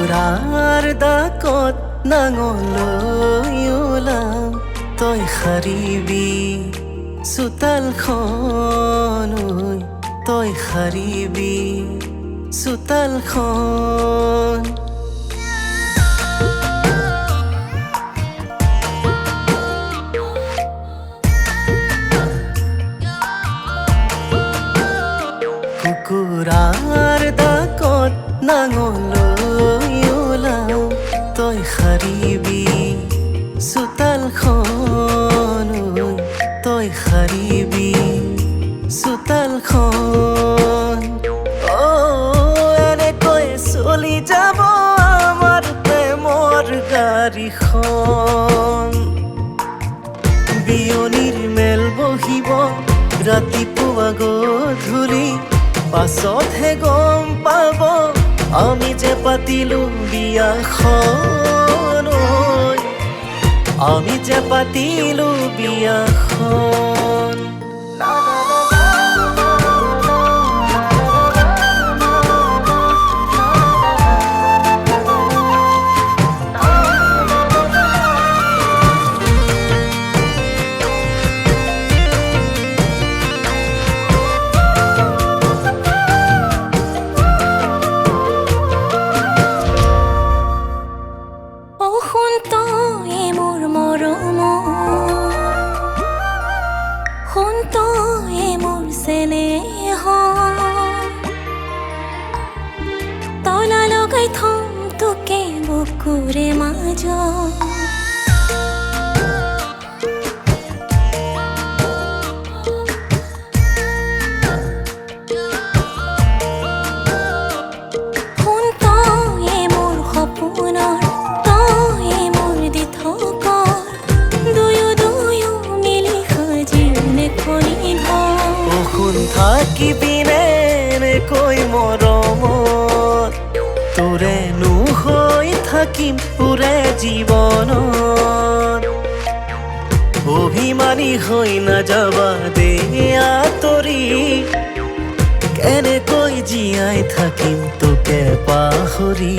কুকুৰাৰ দাকত নাঙলৈ ওলাম তই সাৰিবি চোতালখন তই সাৰিবি চোতালখন কুকুৰাৰ দাকত নাঙলৈ ওলাম তই সাৰিবি চোতালখন তই সাৰিবি চোতালখন এনেকৈ চলি যাব আমাৰ প্ৰেমৰ গাড়ীখন বিয়নিৰ মেল বহিব ৰাতিপুৱা গধূলি পাছতহে গম পাব আমি যে পাতিলো বিয়াখন আমি যে পাতিলো বিয়াখন তলা লগাই থম তোকে বুকুৰে মাজত থাকিবিনে কৈ মৰমত তোৰেনো হৈ থাকিম পুৰে জীৱনত অভিমানী হৈ নাযাবা দে আঁতৰি কেনেকৈ জীয়াই থাকিম তোকে পাহৰি